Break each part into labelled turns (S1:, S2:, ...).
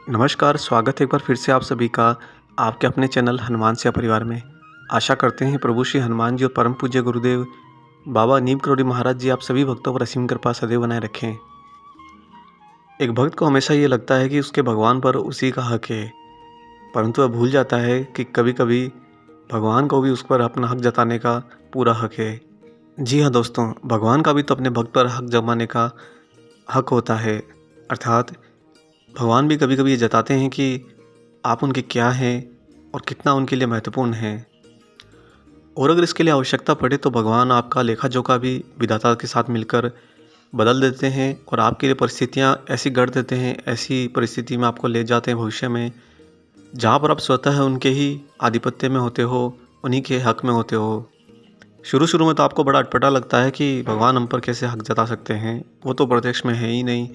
S1: नमस्कार, स्वागत है एक बार फिर से आप सभी का आपके अपने चैनल हनुमान सिंह परिवार में। आशा करते हैं प्रभु श्री हनुमान जी और परम पूज्य गुरुदेव बाबा नीम करोड़ी महाराज जी आप सभी भक्तों पर असीम कृपा सदैव बनाए रखें। एक भक्त को हमेशा ये लगता है कि उसके भगवान पर उसी का हक है, परंतु वह भूल जाता है कि कभी-कभी भगवान को भी उस पर अपना हक जताने का पूरा हक है। जी हाँ दोस्तों, भगवान का भी तो अपने भक्त पर हक जमाने का हक होता है। अर्थात भगवान भी कभी-कभी ये जताते हैं कि आप उनके क्या हैं और कितना उनके लिए महत्वपूर्ण हैं। और अगर इसके लिए आवश्यकता पड़े तो भगवान आपका लेखा-जोखा भी विधाता के साथ मिलकर बदल देते हैं और आपके लिए परिस्थितियाँ ऐसी गढ़ देते हैं, ऐसी परिस्थिति में आपको ले जाते हैं भविष्य में, जहाँ पर आप स्वतः उनके ही आधिपत्य में होते हो, उन्हीं के हक में होते हो। शुरू-शुरू में तो आपको बड़ा अटपटा लगता है कि भगवान हम पर कैसे हक जता सकते हैं, वो तो प्रत्यक्ष में है ही नहीं।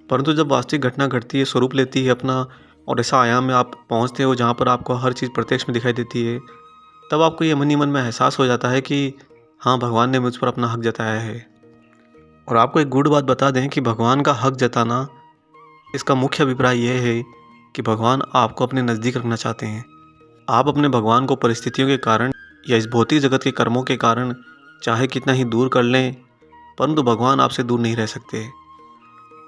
S1: परंतु जब वास्तविक घटना घटती है, स्वरूप लेती है अपना और ऐसा आयाम में आप पहुंचते हो जहां पर आपको हर चीज़ प्रत्यक्ष में दिखाई देती है, तब आपको ये मन ही मन में एहसास हो जाता है कि हाँ, भगवान ने मुझ पर अपना हक जताया है। और आपको एक गूढ़ बात बता दें कि भगवान का हक जताना, इसका मुख्य अभिप्राय यह है कि भगवान आपको अपने नज़दीक रखना चाहते हैं। आप अपने भगवान को परिस्थितियों के कारण या इस भौतिक जगत के कर्मों के कारण चाहे कितना ही दूर कर लें, परंतु भगवान आपसे दूर नहीं रह सकते।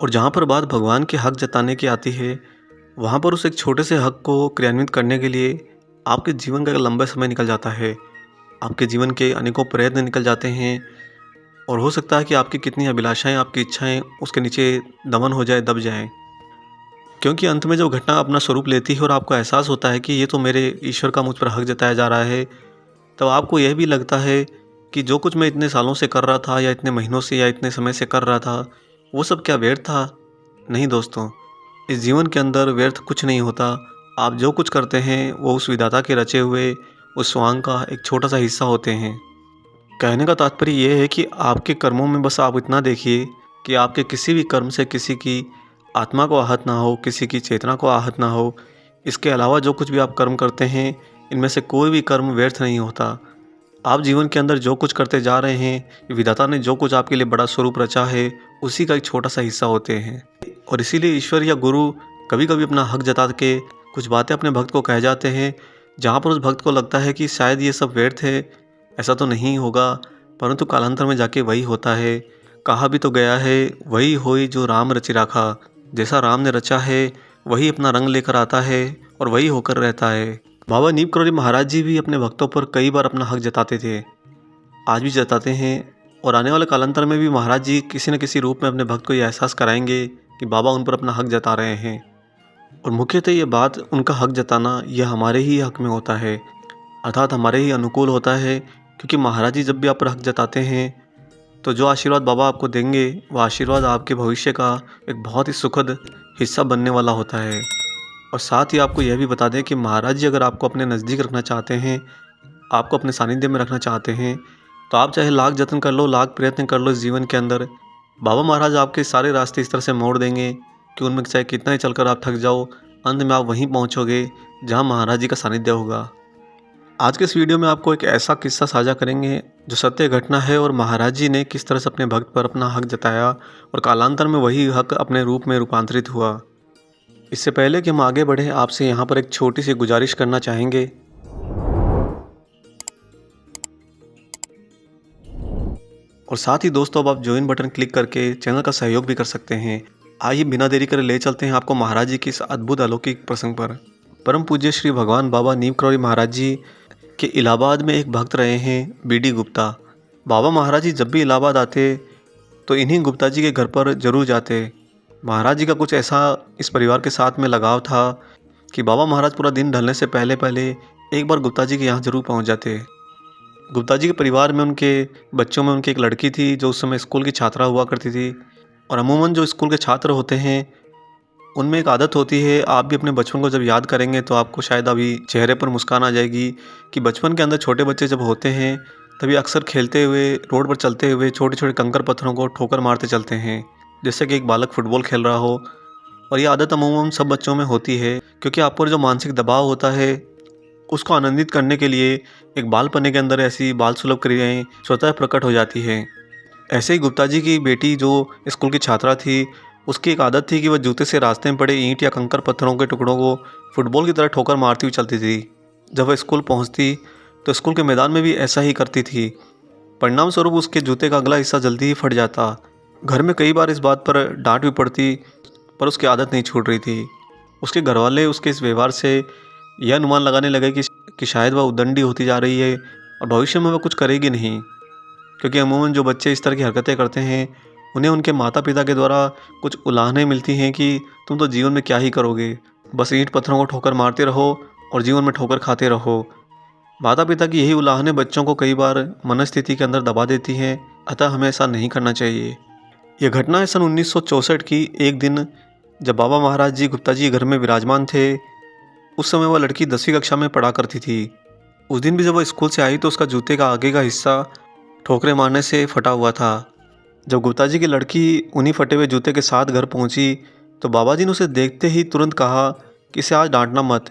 S1: और जहाँ पर बात भगवान के हक जताने की आती है, वहाँ पर उस एक छोटे से हक को क्रियान्वित करने के लिए आपके जीवन का एक लंबा समय निकल जाता है। आपके जीवन के अनेकों प्रयत्न निकल जाते हैं और हो सकता है कि आपकी कितनी अभिलाषाएं, आपकी इच्छाएं उसके नीचे दमन हो जाए, दब जाएं। क्योंकि अंत में जब घटना अपना स्वरूप लेती है और आपको एहसास होता है कि ये तो मेरे ईश्वर का मुझ पर हक जताया जा रहा है, तब आपको यह भी लगता है कि जो कुछ मैं इतने सालों से कर रहा था या इतने महीनों से या इतने समय से कर रहा था, वो सब क्या व्यर्थ था? नहीं दोस्तों, इस जीवन के अंदर व्यर्थ कुछ नहीं होता। आप जो कुछ करते हैं वो उस विधाता के रचे हुए उस स्वांग का एक छोटा सा हिस्सा होते हैं। कहने का तात्पर्य ये है कि आपके कर्मों में बस आप इतना देखिए कि आपके किसी भी कर्म से किसी की आत्मा को आहत ना हो, किसी की चेतना को आहत ना हो। इसके अलावा जो कुछ भी आप कर्म करते हैं, इनमें से कोई भी कर्म व्यर्थ नहीं होता। आप जीवन के अंदर जो कुछ करते जा रहे हैं, विधाता ने जो कुछ आपके लिए बड़ा स्वरूप रचा है, उसी का एक छोटा सा हिस्सा होते हैं। और इसीलिए ईश्वर या गुरु कभी कभी अपना हक जता के कुछ बातें अपने भक्त को कह जाते हैं, जहाँ पर उस भक्त को लगता है कि शायद ये सब व्यर्थ है, ऐसा तो नहीं होगा, परंतु कालांतर में जाके वही होता है। कहा भी तो गया है, वही होई जो राम रचि राखा। जैसा राम ने रचा है वही अपना रंग लेकर आता है और वही होकर रहता है। बाबा नीम करोड़ी महाराज जी भी अपने भक्तों पर कई बार अपना हक जताते थे, आज भी जताते हैं और आने वाले कालांतर में भी महाराज जी किसी न किसी रूप में अपने भक्त को ये एहसास कराएंगे कि बाबा उन पर अपना हक जता रहे हैं। और मुख्यतः ये बात, उनका हक जताना, यह हमारे ही हक में होता है, अर्थात हमारे ही अनुकूल होता है। क्योंकि महाराज जी जब भी आप पर हक जताते हैं तो जो आशीर्वाद बाबा आपको देंगे, वह आशीर्वाद आपके भविष्य का एक बहुत ही सुखद हिस्सा बनने वाला होता है। और साथ ही आपको यह भी बता दें कि महाराज जी अगर आपको अपने नज़दीक रखना चाहते हैं, आपको अपने सानिध्य में रखना चाहते हैं, तो आप चाहे लाख जतन कर लो, लाख प्रयत्न कर लो इस जीवन के अंदर, बाबा महाराज आपके सारे रास्ते इस तरह से मोड़ देंगे कि उनमें चाहे कितना ही चलकर आप थक जाओ, अंत में आप वहीं पहुंचोगे जहां महाराज जी का सानिध्य होगा। आज के इस वीडियो में आपको एक ऐसा किस्सा साझा करेंगे जो सत्य घटना है और महाराज जी ने किस तरह से अपने भक्त पर अपना हक जताया और कालांतर में वही हक अपने रूप में रूपांतरित हुआ। इससे पहले कि हम आगे बढ़ें, आपसे यहाँ पर एक छोटी सी गुजारिश करना चाहेंगे। और साथ ही दोस्तों, अब आप ज्वाइन बटन क्लिक करके चैनल का सहयोग भी कर सकते हैं। आइए बिना देरी करे ले चलते हैं आपको महाराज जी की इस अद्भुत अलौकिक प्रसंग पर। परम पूज्य श्री भगवान बाबा नीम करोड़ी महाराज जी के इलाहाबाद में एक भक्त रहे हैं, बीडी गुप्ता। बाबा महाराज जी जब भी इलाहाबाद आते तो इन्हीं गुप्ता जी के घर पर जरूर जाते। महाराज जी का कुछ ऐसा इस परिवार के साथ में लगाव था कि बाबा महाराज पूरा दिन ढलने से पहले पहले एक बार गुप्ता जी के यहाँ जरूर पहुँच जाते। गुप्ता जी के परिवार में, उनके बच्चों में, उनकी एक लड़की थी जो उस समय स्कूल की छात्रा हुआ करती थी। और अमूमन जो स्कूल के छात्र होते हैं उनमें एक आदत होती है, आप भी अपने बचपन को जब याद करेंगे तो आपको शायद अभी चेहरे पर मुस्कान आ जाएगी कि बचपन के अंदर छोटे बच्चे जब होते हैं तभी अक्सर खेलते हुए, रोड पर चलते हुए छोटे छोटे कंकर पत्थरों को ठोकर मारते चलते हैं, जैसे कि एक बालक फुटबॉल खेल रहा हो। और ये आदत अमूमन सब बच्चों में होती है, क्योंकि आप पर जो मानसिक दबाव होता है उसको आनंदित करने के लिए एक बालपने के अंदर ऐसी बाल सुलभ क्रियाएँ स्वतः प्रकट हो जाती है। ऐसे ही गुप्ता जी की बेटी जो स्कूल की छात्रा थी, उसकी एक आदत थी कि वह जूते से रास्ते में पड़े ईंट या कंकर पत्थरों के टुकड़ों को फुटबॉल की तरह ठोकर मारती हुई चलती थी। जब वह स्कूल पहुंचती तो स्कूल के मैदान में भी ऐसा ही करती थी। परिणाम स्वरूप उसके जूते का अगला हिस्सा जल्दी ही फट जाता। घर में कई बार इस बात पर डांट भी पड़ती, पर उसकी आदत नहीं छूट रही थी। उसके घरवाले उसके इस व्यवहार से यह अनुमान लगाने लगे कि शायद वह उद्दंडी होती जा रही है और भविष्य में वह कुछ करेगी नहीं, क्योंकि अमूमन जो बच्चे इस तरह की हरकतें करते हैं उन्हें उनके माता पिता के द्वारा कुछ उलाहनें मिलती हैं कि तुम तो जीवन में क्या ही करोगे, बस ईंट पत्थरों को ठोकर मारते रहो और जीवन में ठोकर खाते रहो। माता पिता की यही उलाहनें बच्चों को कई बार मनस्थिति के अंदर दबा देती हैं, अतः हमें ऐसा नहीं करना चाहिए। यह घटना है सन 1964 की। एक दिन जब बाबा महाराज जी गुप्ता जी घर में विराजमान थे, उस समय वह लड़की 10वीं कक्षा में पढ़ा करती थी। उस दिन भी जब वह स्कूल से आई तो उसका जूते का आगे का हिस्सा ठोकरें मारने से फटा हुआ था। जब गुप्ता जी की लड़की उन्हीं फटे हुए जूते के साथ घर पहुंची तो बाबा जी ने उसे देखते ही तुरंत कहा कि इसे आज डांटना मत,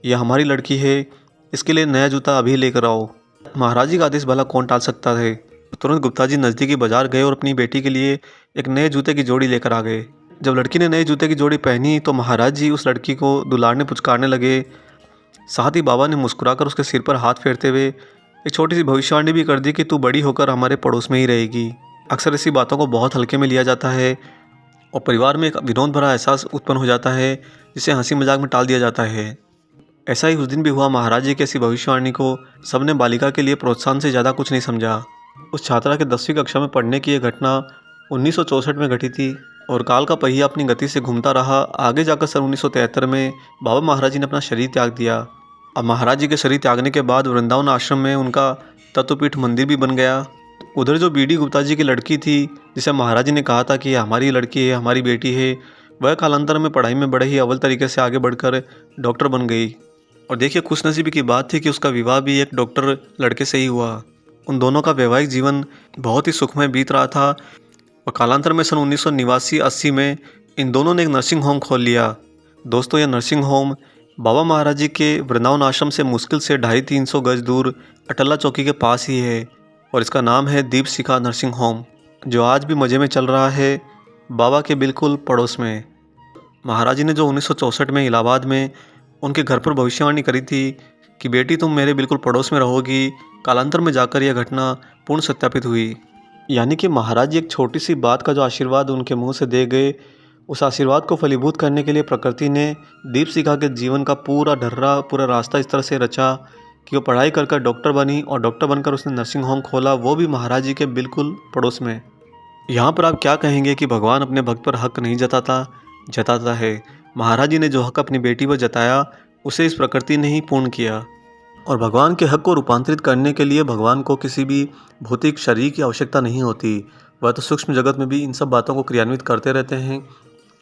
S1: यह हमारी लड़की है, इसके लिए नया जूता अभी लेकर आओ। महाराज जी का आदेश भला कौन टाल सकता थे। तुरंत गुप्ता जी नज़दीकी बाजार गए और अपनी बेटी के लिए एक नए जूते की जोड़ी लेकर आ गए। जब लड़की ने नए जूते की जोड़ी पहनी तो महाराज जी उस लड़की को दुलारने पुचकारने लगे। साथ ही बाबा ने मुस्कुराकर उसके सिर पर हाथ फेरते हुए एक छोटी सी भविष्यवाणी भी कर दी कि तू बड़ी होकर हमारे पड़ोस में ही रहेगी। अक्सर ऐसी बातों को बहुत हल्के में लिया जाता है और परिवार में एक विनोद भरा एहसास उत्पन्न हो जाता है, जिसे हंसी मजाक में टाल दिया जाता है। ऐसा ही उस दिन भी हुआ। महाराज जी की ऐसी भविष्यवाणी को सबने बालिका के लिए प्रोत्साहन से ज़्यादा कुछ नहीं समझा। उस छात्रा के 10वीं कक्षा में पढ़ने की यह घटना 1964 में घटी थी और काल का पहिया अपनी गति से घूमता रहा। आगे जाकर सन 1973 में बाबा महाराज जी ने अपना शरीर त्याग दिया। अब महाराज जी के शरीर त्यागने के बाद वृंदावन आश्रम में उनका तत्वपीठ मंदिर भी बन गया। उधर जो बीडी गुप्ता जी की लड़की थी, जिसे महाराज जी ने कहा था कि हमारी लड़की है, हमारी बेटी है, वह कालांतर में पढ़ाई में बड़े ही अव्वल तरीके से आगे बढ़कर डॉक्टर बन गई। और देखिए, खुशनसीबी की बात थी कि उसका विवाह भी एक डॉक्टर लड़के से ही हुआ। उन दोनों का वैवाहिक जीवन बहुत ही सुखमय बीत रहा था और कालांतर में सन 1989-80 में इन दोनों ने एक नर्सिंग होम खोल लिया। दोस्तों, यह नर्सिंग होम बाबा महाराज जी के वृंदावन आश्रम से मुश्किल से 250-300 गज दूर अटला चौकी के पास ही है और इसका नाम है दीप शिखा नर्सिंग होम, जो आज भी मज़े में चल रहा है बाबा के बिल्कुल पड़ोस में। महाराज जी ने जो 1964 में इलाहाबाद में उनके घर पर भविष्यवाणी करी थी कि बेटी तुम मेरे बिल्कुल पड़ोस में रहोगी, कालांतर में जाकर यह घटना पूर्ण सत्यापित हुई। यानी कि महाराज जी एक छोटी सी बात का जो आशीर्वाद उनके मुंह से दे गए, उस आशीर्वाद को फलीभूत करने के लिए प्रकृति ने दीप शिखा के जीवन का पूरा ढर्रा, पूरा रास्ता इस तरह से रचा कि वो पढ़ाई कर कर डॉक्टर बनी और डॉक्टर बनकर उसने नर्सिंग होम खोला, वो भी महाराज जी के बिल्कुल पड़ोस में। यहाँ पर आप क्या कहेंगे कि भगवान अपने भक्त पर हक नहीं जताता है। महाराज जी ने जो हक अपनी बेटी पर जताया उसे इस प्रकृति ने ही पूर्ण किया। और भगवान के हक को रूपांतरित करने के लिए भगवान को किसी भी भौतिक शरीर की आवश्यकता नहीं होती। वह तो सूक्ष्म जगत में भी इन सब बातों को क्रियान्वित करते रहते हैं,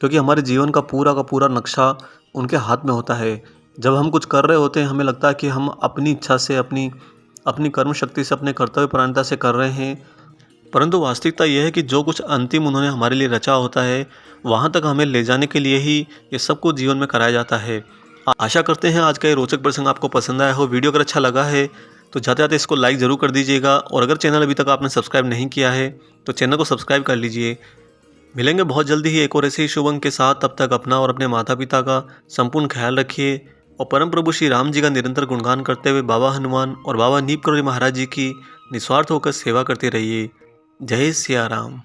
S1: क्योंकि हमारे जीवन का पूरा नक्शा उनके हाथ में होता है। जब हम कुछ कर रहे होते हैं, हमें लगता है कि हम अपनी इच्छा से, अपनी कर्म शक्ति से, अपने कर्तव्य परायणता से कर रहे हैं, परंतु वास्तविकता यह है कि जो कुछ अंतिम उन्होंने हमारे लिए रचा होता है, वहाँ तक हमें ले जाने के लिए ही ये सब कुछ जीवन में कराया जाता है। आशा करते हैं आज का ये रोचक प्रसंग आपको पसंद आया हो। वीडियो अगर अच्छा लगा है तो जाते जाते इसको लाइक ज़रूर कर दीजिएगा और अगर चैनल अभी तक आपने सब्सक्राइब नहीं किया है तो चैनल को सब्सक्राइब कर लीजिए। मिलेंगे बहुत जल्दी ही एक और ऐसे ही शुभ अंक के साथ। तब तक अपना और अपने माता पिता का संपूर्ण ख्याल रखिए और परम प्रभु श्री राम जी का निरंतर गुणगान करते हुए बाबा हनुमान और बाबा नीम करोली महाराज जी की निस्वार्थ होकर सेवा करते रहिए। जय सिया राम।